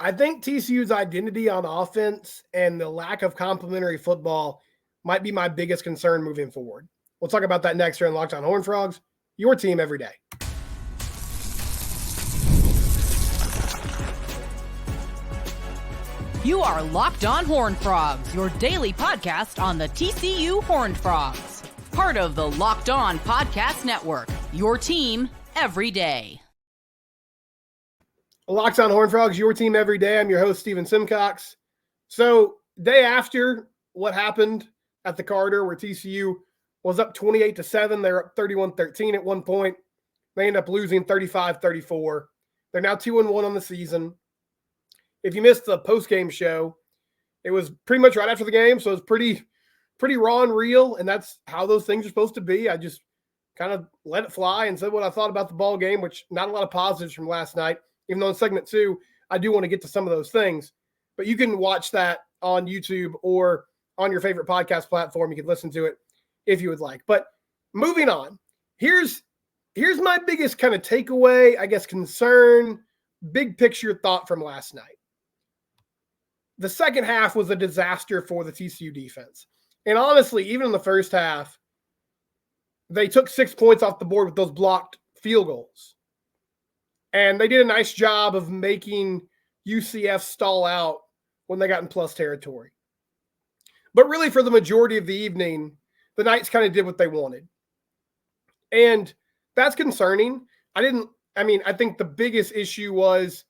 I think TCU's identity on offense and the lack of complementary football might be my biggest concern moving forward. We'll talk about that next here on Locked On Horned Frogs, your team every day. You are Locked On Horned Frogs, your daily podcast on the TCU Horned Frogs. Part of the Locked On Podcast Network, your team every day. Locked On Horned Frogs, your team every day. I'm your host, Steven Simcox. So, day after what happened at the Carter, where TCU was up 28-7, they were up 31-13 at one point. They ended up losing 35-34. They're now 2-1 on the season. If you missed the post-game show, it was pretty much right after the game, so it's pretty raw and real, and that's how those things are supposed to be. I just kind of let it fly and said what I thought about the ball game, which not a lot of positives from last night. Even though in segment 2, I do want to get to some of those things. But you can watch that on YouTube or on your favorite podcast platform. You can listen to it if you would like. But moving on, here's my biggest kind of takeaway, I guess, concern, big picture thought from last night. The second half was a disaster for the TCU defense. And honestly, even in the first half, they took 6 points off the board with those blocked field goals. And they did a nice job of making UCF stall out when they got in plus territory. But really, for the majority of the evening, the Knights kind of did what they wanted. And that's concerning. I think the biggest issue was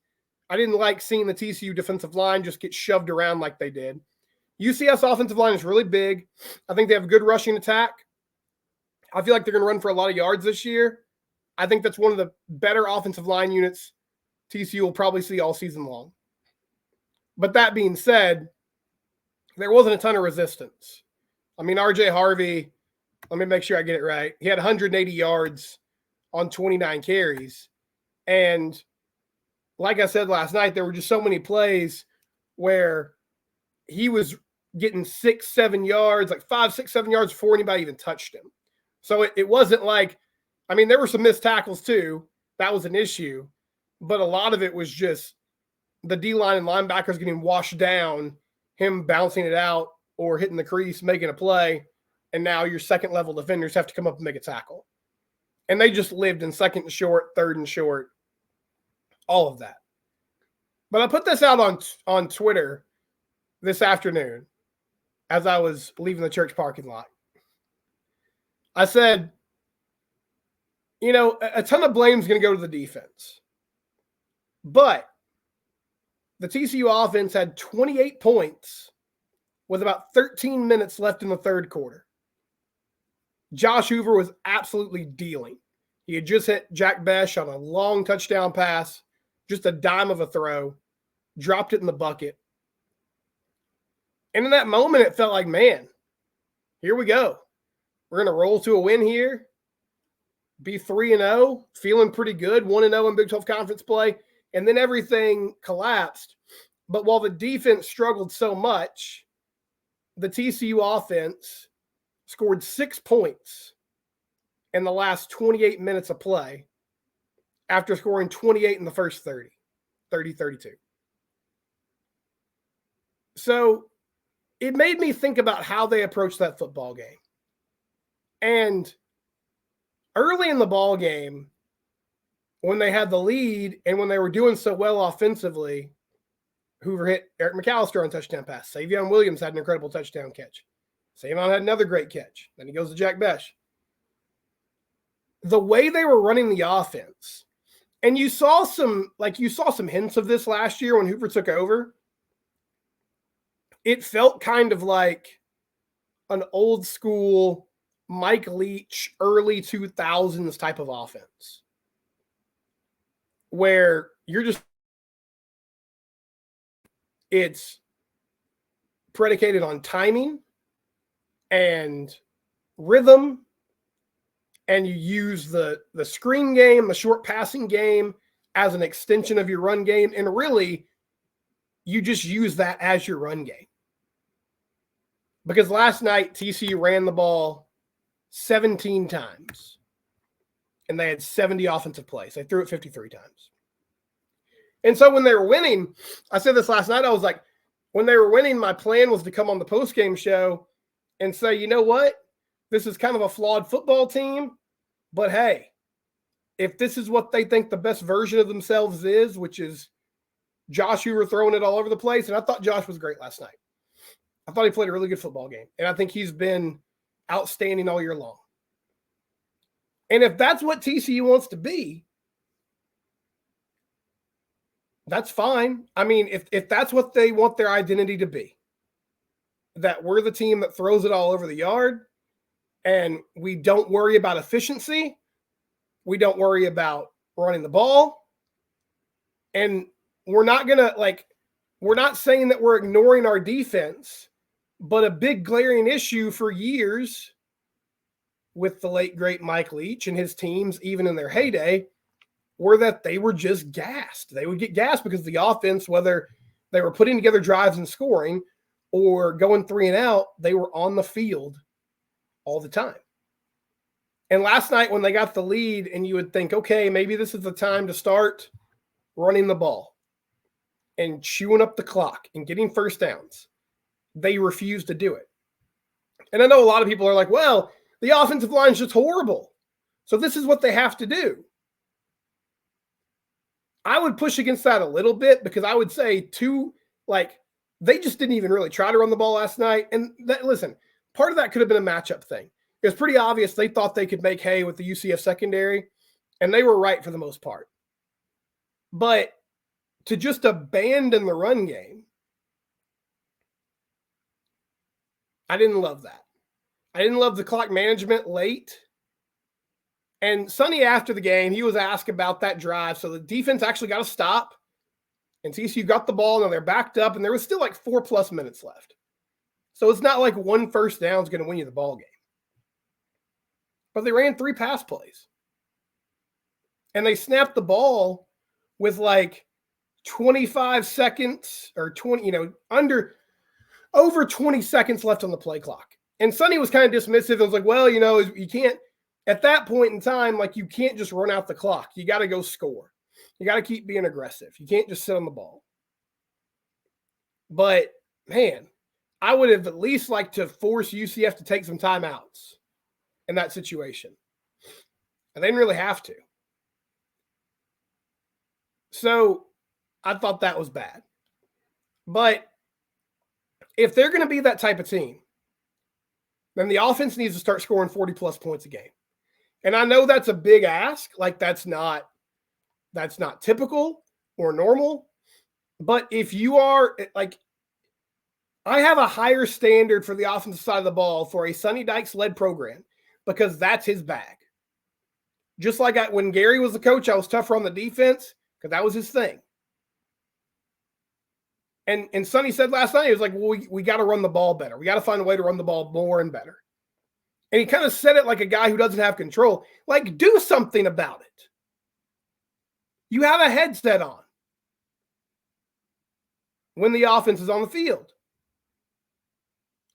I didn't like seeing the TCU defensive line just get shoved around like they did. UCF's offensive line is really big. I think they have a good rushing attack. I feel like they're going to run for a lot of yards this year. I think that's one of the better offensive line units TCU will probably see all season long. But that being said, there wasn't a ton of resistance. I mean, RJ Harvey, let me make sure I get it right. He had 180 yards on 29 carries. And like I said last night, there were just so many plays where he was getting 6, 7 yards, like 5, 6, 7 yards before anybody even touched him. So it wasn't like, I mean, there were some missed tackles too. That was an issue. But a lot of it was just the D-line and linebackers getting washed down, him bouncing it out or hitting the crease, making a play, and now your second-level defenders have to come up and make a tackle. And they just lived in second and short, third and short, all of that. But I put this out on Twitter this afternoon as I was leaving the church parking lot. I said, you know, a ton of blame is going to go to the defense. But the TCU offense had 28 points with about 13 minutes left in the third quarter. Josh Hoover was absolutely dealing. He had just hit Jack Besh on a long touchdown pass, just a dime of a throw, dropped it in the bucket. And in that moment, it felt like, man, here we go. We're going to roll to a win here. Be 3-0, feeling pretty good, 1-0 in Big 12 conference play, and then everything collapsed. But while the defense struggled so much, the TCU offense scored 6 points in the last 28 minutes of play after scoring 28 in the first 30-32. So it made me think about how they approached that football game. And early in the ball game, when they had the lead and when they were doing so well offensively, Hoover hit Eric McAllister on touchdown pass. Savion Williams had an incredible touchdown catch. Savion had another great catch. Then he goes to Jack Besh. The way they were running the offense, and you saw some hints of this last year when Hoover took over. It felt kind of like an old school Mike Leach, early 2000s type of offense where it's predicated on timing and rhythm, and you use the screen game, the short passing game as an extension of your run game, and really you just use that as your run game. Because last night TCU ran the ball 17 times, and they had 70 offensive plays. They threw it 53 times. And so when they were winning, I said this last night, I was like, when they were winning, my plan was to come on the postgame show and say, you know what? This is kind of a flawed football team, but hey, if this is what they think the best version of themselves is, which is Josh Hoover throwing it all over the place, and I thought Josh was great last night. I thought he played a really good football game, and I think he's been outstanding all year long. And if that's what TCU wants to be, that's fine. I mean, if that's what they want their identity to be, that we're the team that throws it all over the yard and we don't worry about efficiency, we don't worry about running the ball, and we're not going to, we're not saying that we're ignoring our defense, but a big glaring issue for years with the late, great Mike Leach and his teams, even in their heyday, were that they were just gassed. They would get gassed because the offense, whether they were putting together drives and scoring or going 3 and out, they were on the field all the time. And last night when they got the lead and you would think, okay, maybe this is the time to start running the ball and chewing up the clock and getting first downs, they refused to do it. And I know a lot of people are like, well, the offensive line is just horrible, so this is what they have to do. I would push against that a little bit because I would say they just didn't even really try to run the ball last night. And listen, part of that could have been a matchup thing. It was pretty obvious they thought they could make hay with the UCF secondary, and they were right for the most part. But to just abandon the run game, I didn't love that. I didn't love the clock management late. And Sonny, after the game, he was asked about that drive. So the defense actually got a stop, and TCU got the ball, and they're backed up, and there was still 4+ minutes left. So it's not like one first down is going to win you the ball game. But they ran 3 pass plays. And they snapped the ball with 25 seconds or 20, over 20 seconds left on the play clock. And Sonny was kind of dismissive and was like, well, you can't, at that point in time, you can't just run out the clock. You got to go score. You got to keep being aggressive. You can't just sit on the ball. But, man, I would have at least liked to force UCF to take some timeouts in that situation. And they didn't really have to. So I thought that was bad. But if they're going to be that type of team, then the offense needs to start scoring 40+ points a game. And I know that's a big ask. That's not typical or normal. But if you are I have a higher standard for the offensive side of the ball for a Sonny Dykes led program because that's his bag. Just like when Gary was the coach, I was tougher on the defense because that was his thing. And Sonny said last night, he was like, well, we got to run the ball better. We got to find a way to run the ball more and better. And he kind of said it like a guy who doesn't have control. Do something about it. You have a headset on when the offense is on the field.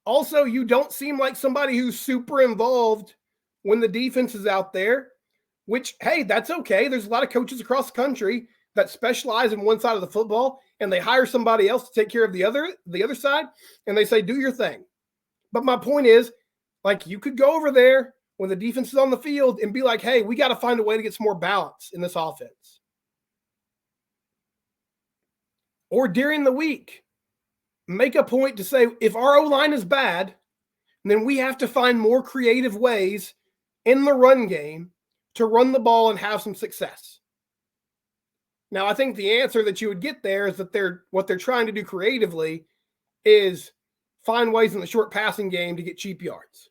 Also, you don't seem like somebody who's super involved when the defense is out there, which, hey, that's okay. There's a lot of coaches across the country that specialize in one side of the football, and they hire somebody else to take care of the other side, and they say, do your thing. But my point is, you could go over there when the defense is on the field and be like, hey, we got to find a way to get some more balance in this offense. Or during the week, make a point to say, if our O-line is bad, then we have to find more creative ways in the run game to run the ball and have some success. Now, I think the answer that you would get there is that what they're trying to do creatively is find ways in the short passing game to get cheap yards.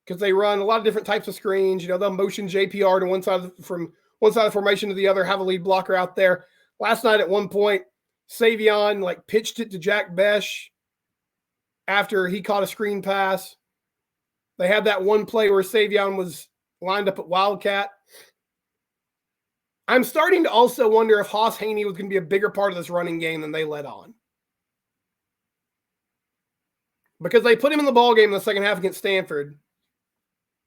Because they run a lot of different types of screens. They'll motion JPR to one side from one side of the formation to the other, have a lead blocker out there. Last night at one point, Savion pitched it to Jack Besh after he caught a screen pass. They had that one play where Savion was lined up at Wildcat. I'm starting to also wonder if Haas Haney was going to be a bigger part of this running game than they let on. Because they put him in the ball game in the second half against Stanford.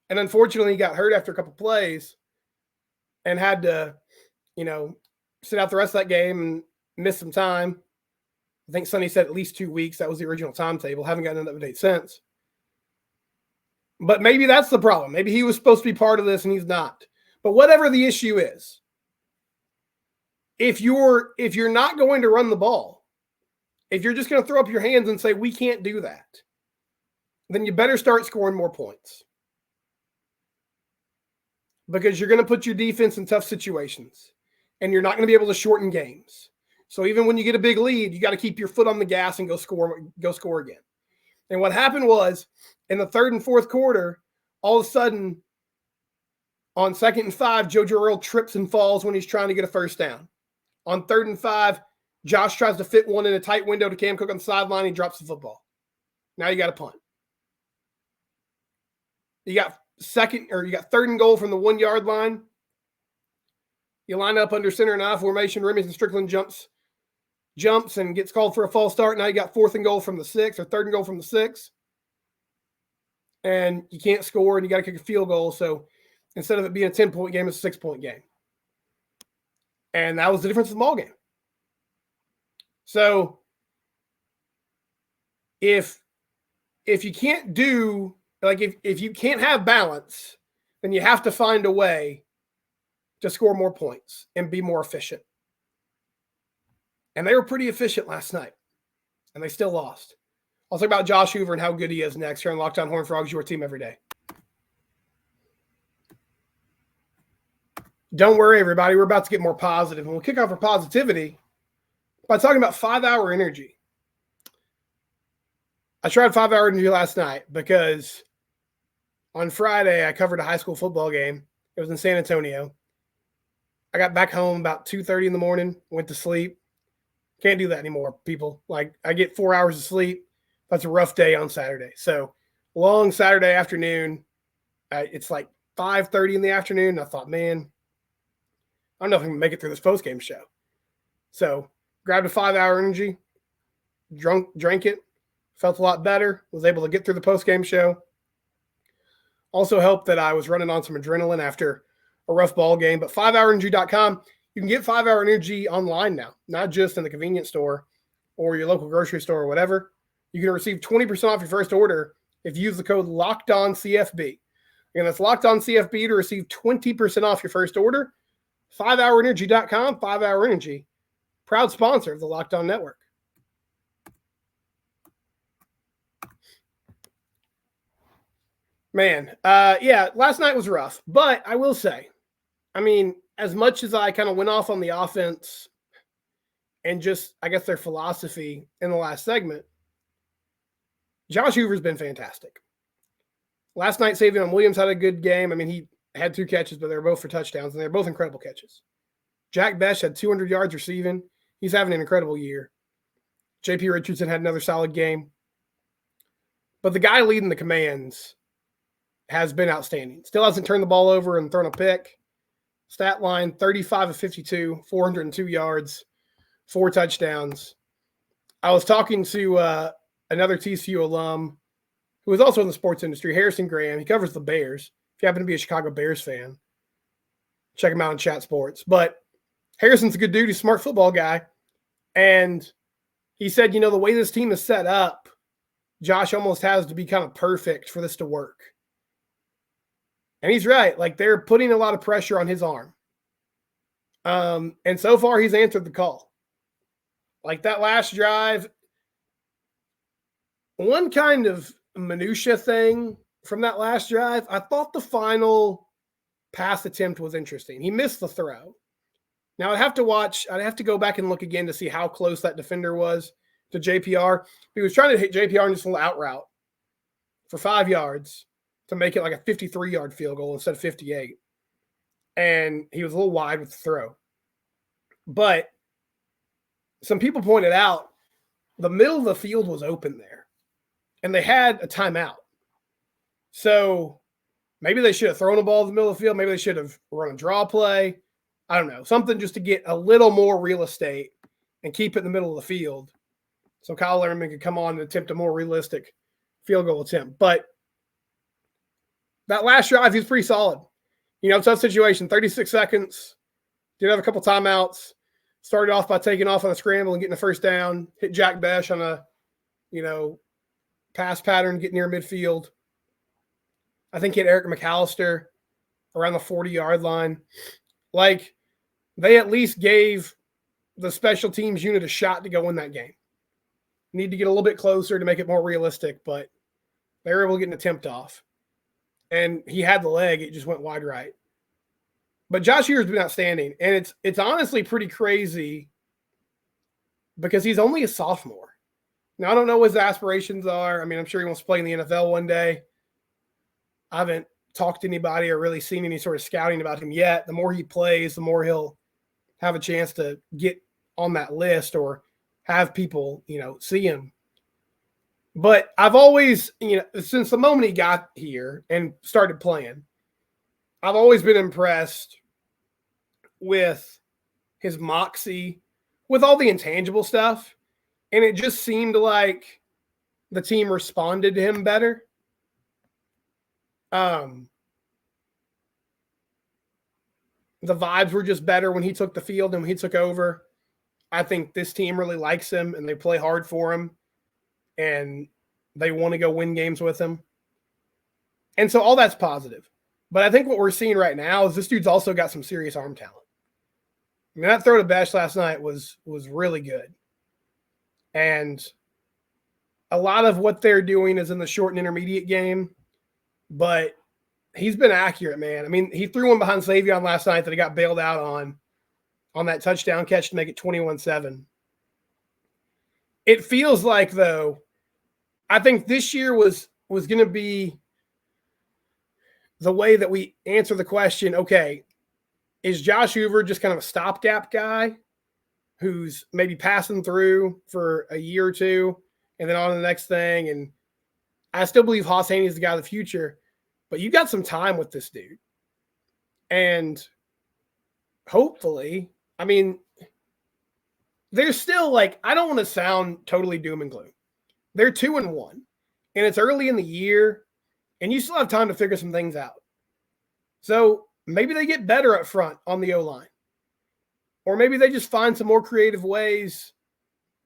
And unfortunately, he got hurt after a couple plays and had to, sit out the rest of that game and miss some time. I think Sonny said at least 2 weeks. That was the original timetable. Haven't gotten an update since. But maybe that's the problem. Maybe he was supposed to be part of this and he's not. But whatever the issue is, if you're not going to run the ball, if you're just going to throw up your hands and say, we can't do that, then you better start scoring more points. Because you're going to put your defense in tough situations. And you're not going to be able to shorten games. So even when you get a big lead, you got to keep your foot on the gas and go score again. And what happened was, in the third and fourth quarter, all of a sudden, on 2nd and 5, JoJo Earl trips and falls when he's trying to get a first down. On 3rd and 5, Josh tries to fit one in a tight window to Cam Cook on the sideline. He drops the football. Now you got a punt. You got 3rd and goal from the 1 yard line. You line up under center and I formation. Remington Strickland jumps and gets called for a false start. Now you got 4th and goal from the 6 or 3rd and goal from the 6. And you can't score and you got to kick a field goal. So instead of it being a 10-point game, it's a 6-point game. And that was the difference in the ball game. So if you can't do, like if you can't have balance, then you have to find a way to score more points and be more efficient. And they were pretty efficient last night. And they still lost. I'll talk about Josh Hoover and how good he is next here on Locked On Horned Frogs, your team every day. Don't worry, everybody. We're about to get more positive. And we'll kick off our positivity by talking about 5-hour energy. I tried 5-hour energy last night because on Friday I covered a high school football game. It was in San Antonio. I got back home about 2:30 in the morning, went to sleep. Can't do that anymore, people. Like, I get 4 hours of sleep. That's a rough day on Saturday. So, long Saturday afternoon. It's like 5:30 in the afternoon. I thought, man, I don't know if I can make it through this postgame show. So, grabbed a 5-hour energy, drank it, felt a lot better, was able to get through the postgame show. Also helped that I was running on some adrenaline after a rough ball game. But 5hourenergy.com, you can get 5-hour energy online now, not just in the convenience store or your local grocery store or whatever. You can receive 20% off your first order if you use the code LOCKEDONCFB. Again, that's LOCKEDONCFB to receive 20% off your first order. 5hourenergy.com, 5-hour energy, proud sponsor of the Locked On Network. Man, last night was rough, but I will say, I mean, as much as I kind of went off on the offense and just, I guess, their philosophy in the last segment, Josh Hoover's been fantastic. Last night, Savion Williams had a good game. I mean, he had 2 catches, but they were both for touchdowns, and they're both incredible catches. Jack Besh had 200 yards receiving. He's having an incredible year. J.P. Richardson had another solid game. But the guy leading the commands has been outstanding. Still hasn't turned the ball over and thrown a pick. Stat line, 35 of 52, 402 yards, 4 touchdowns. I was talking to another TCU alum who is also in the sports industry, Harrison Graham. He covers the Bears. If you happen to be a Chicago Bears fan, check him out on Chat Sports. But Harrison's a good dude. He's a smart football guy. And he said, the way this team is set up, Josh almost has to be kind of perfect for this to work. And he's right. Like, they're putting a lot of pressure on his arm. And so far, he's answered the call. Like, that last drive, one kind of minutia thing from that last drive, I thought the final pass attempt was interesting. He missed the throw. Now, I'd have to go back and look again to see how close that defender was to JPR. He was trying to hit JPR in just a little out route for 5 yards to make it like a 53-yard field goal instead of 58. And he was a little wide with the throw. But some people pointed out the middle of the field was open there. And they had a timeout. So maybe they should have thrown a ball in the middle of the field. Maybe they should have run a draw play. I don't know. Something just to get a little more real estate and keep it in the middle of the field. So Kyle Lerman could come on and attempt a more realistic field goal attempt. But that last drive, he was pretty solid. Tough situation, 36 seconds. Did have a couple timeouts. Started off by taking off on a scramble and getting the first down, hit Jack Besh on a, pass pattern, get near midfield. I think hit Eric McAllister around the 40-yard line. Like, they at least gave the special teams unit a shot to go win that game. Need to get a little bit closer to make it more realistic, but they were able to get an attempt off. And he had the leg. It just went wide right. But Josh Hewer's been outstanding. And it's honestly pretty crazy because he's only a sophomore. Now, I don't know what his aspirations are. I mean, I'm sure he wants to play in the NFL one day. I haven't talked to anybody or really seen any sort of scouting about him yet. The more he plays, the more he'll have a chance to get on that list or have people, see him. But I've always, since the moment he got here and started playing, I've always been impressed with his moxie, with all the intangible stuff. And it just seemed like the team responded to him better. The vibes were just better when he took the field and when he took over. I think this team really likes him and they play hard for him and they want to go win games with him. And so all that's positive. But I think what we're seeing right now is this dude's also got some serious arm talent. I mean, that throw to Besh last night was really good. And a lot of what they're doing is in the short and intermediate game, but he's been accurate, man. I mean, he threw one behind Savion last night that he got bailed out on that touchdown catch to make it 21-7. It feels like, though, I think this year was going to be the way that we answer the question, okay, is Josh Hoover just kind of a stopgap guy who's maybe passing through for a year or two and then on to the next thing? And I still believe Haas Haney is the guy of the future, but you got some time with this dude. And hopefully, I mean, there's still I don't want to sound totally doom and gloom. They're 2-1 and it's early in the year and you still have time to figure some things out. So maybe they get better up front on the O-line. Or maybe they just find some more creative ways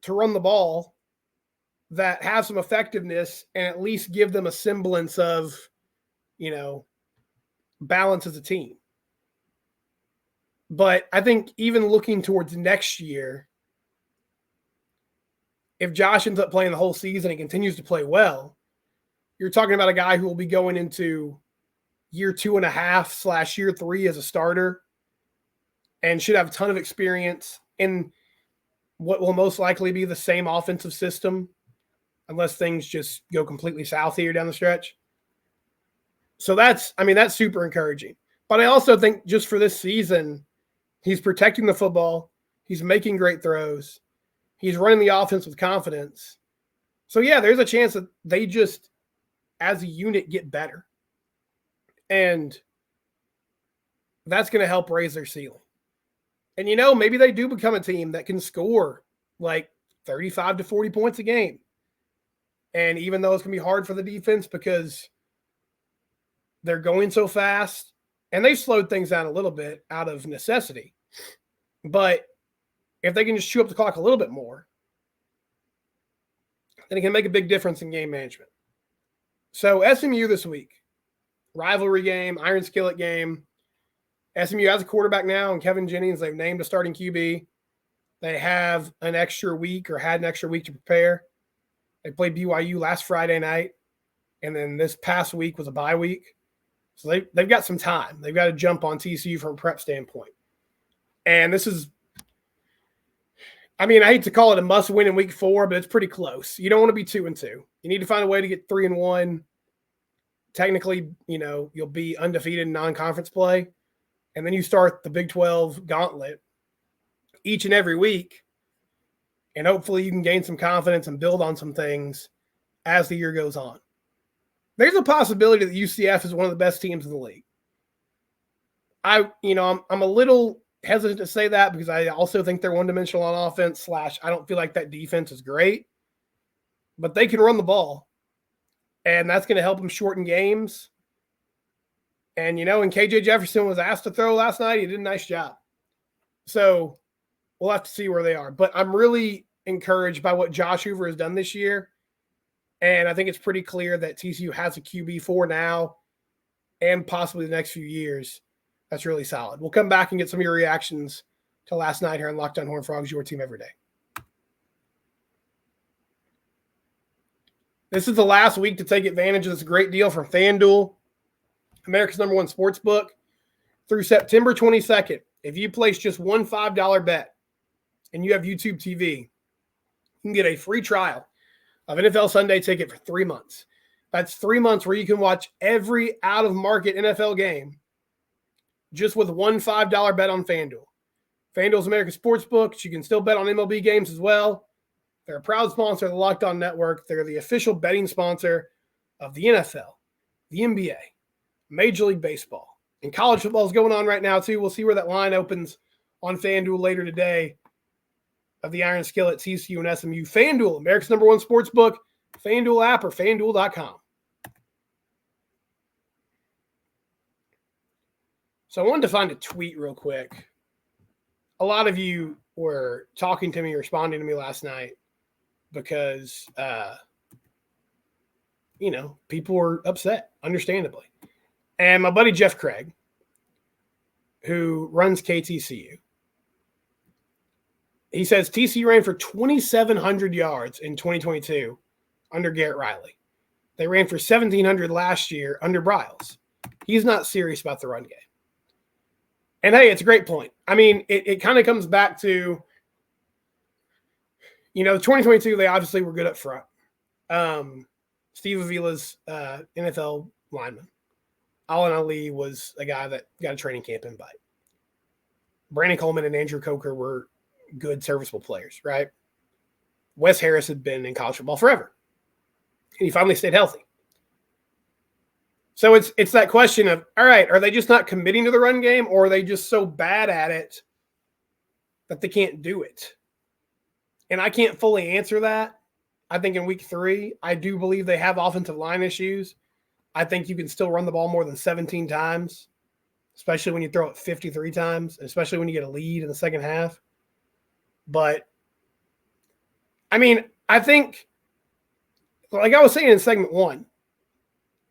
to run the ball that have some effectiveness and at least give them a semblance of, balance as a team. But I think even looking towards next year, if Josh ends up playing the whole season and continues to play well, you're talking about a guy who will be going into year 2.5 / year 3 as a starter and should have a ton of experience in what will most likely be the same offensive system unless things just go completely south here down the stretch. So that's super encouraging. But I also think just for this season, he's protecting the football. He's making great throws. He's running the offense with confidence. So, yeah, there's a chance that they just, as a unit, get better. And that's going to help raise their ceiling. And, maybe they do become a team that can score 35 to 40 points a game. And even though it's going to be hard for the defense because they're going so fast, and they've slowed things down a little bit out of necessity. But if they can just chew up the clock a little bit more, then it can make a big difference in game management. So SMU this week, rivalry game, iron skillet game. SMU has a quarterback now, and Kevin Jennings, they've named a starting QB. They have an extra week or had an extra week to prepare. They played BYU last Friday night, and then this past week was a bye week. So they've got some time. They've got to jump on TCU from a prep standpoint. And this is, I hate to call it a must-win in week 4, but it's pretty close. You don't want to be 2-2. You need to find a way to get 3-1. Technically, you'll be undefeated in non-conference play. And then you start the Big 12 gauntlet each and every week. And hopefully you can gain some confidence and build on some things as the year goes on. There's a possibility that UCF is one of the best teams in the league. I'm a little hesitant to say that because I also think they're one-dimensional on offense / I don't feel like that defense is great. But they can run the ball. And that's going to help them shorten games. And, and KJ Jefferson was asked to throw last night. He did a nice job. So we'll have to see where they are. But I'm really encouraged by what Josh Hoover has done this year. And I think it's pretty clear that TCU has a QB4 now and possibly the next few years. That's really solid. We'll come back and get some of your reactions to last night here on Locked On Horned Frogs, your team every day. This is the last week to take advantage of this great deal from FanDuel, America's #1 sports book. Through September 22nd, if you place just one $5 bet and you have YouTube TV, you can get a free trial of NFL Sunday Ticket for 3 months. That's 3 months where you can watch every out-of-market NFL game just with one $5 bet on FanDuel. FanDuel's America's sportsbook. You can still bet on MLB games as well. They're a proud sponsor of the Locked On Network. They're the official betting sponsor of the NFL, the NBA, Major League Baseball, and college football is going on right now too. We'll see where that line opens on FanDuel later today of the Iron Skillet, TCU, and SMU. FanDuel, America's #1 sportsbook, FanDuel app, or FanDuel.com. So I wanted to find a tweet real quick. A lot of you were talking to me, responding to me last night because, people were upset, understandably. And my buddy Jeff Craig, who runs KTCU, he says TCU ran for 2,700 yards in 2022 under Garrett Riley. They ran for 1,700 last year under Bryles. He's not serious about the run game. And, hey, it's a great point. I mean, it kind of comes back to, 2022, they obviously were good up front. Steve Avila's NFL lineman. Alan Ali was a guy that got a training camp invite. Brandon Coleman and Andrew Coker were good, serviceable players, right? Wes Harris had been in college football forever. And he finally stayed healthy. So it's that question of, all right, are they just not committing to the run game, or are they just so bad at it that they can't do it? And I can't fully answer that. I think in week 3, I do believe they have offensive line issues. I think you can still run the ball more than 17 times, especially when you throw it 53 times, especially when you get a lead in the second half. But, I mean, I think, like I was saying in segment 1,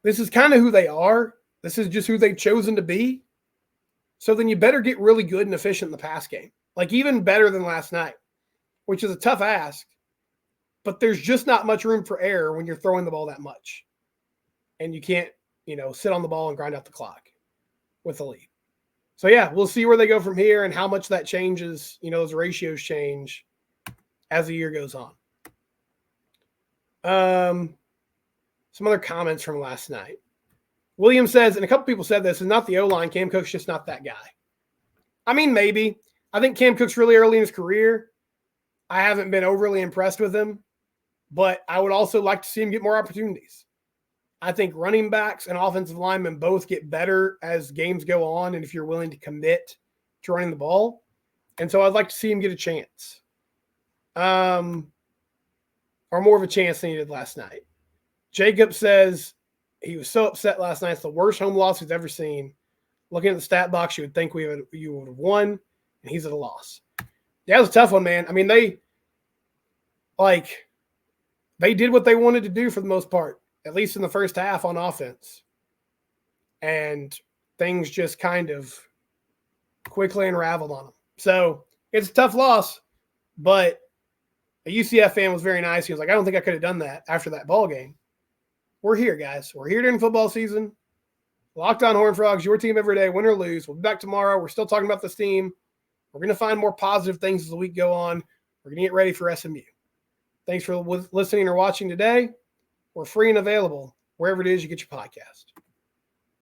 this is kind of who they are. This is just who they've chosen to be. So then you better get really good and efficient in the pass game. Like even better than last night, which is a tough ask. But there's just not much room for error when you're throwing the ball that much. And you can't, sit on the ball and grind out the clock with the lead. So, yeah, we'll see where they go from here and how much that changes, those ratios change as the year goes on. Some other comments from last night. William says, and a couple people said this, is not the O-line. Cam Cook's just not that guy. I mean, maybe. I think Cam Cook's really early in his career. I haven't been overly impressed with him, but I would also like to see him get more opportunities. I think running backs and offensive linemen both get better as games go on and if you're willing to commit to running the ball. And so I'd like to see him get a chance. Or more of a chance than he did last night. Jacob says he was so upset last night. It's the worst home loss he's ever seen. Looking at the stat box, you would think you would have won, and he's at a loss. Yeah, it was a tough one, man. I mean, they did what they wanted to do for the most part, at least in the first half on offense. And things just kind of quickly unraveled on them. So it's a tough loss, but a UCF fan was very nice. He was like, I don't think I could have done that after that ball game. We're here, guys. We're here during football season. Locked On Horned Frogs, your team every day, win or lose. We'll be back tomorrow. We're still talking about this team. We're going to find more positive things as the week go on. We're going to get ready for SMU. Thanks for listening or watching today. We're free and available wherever it is you get your podcast.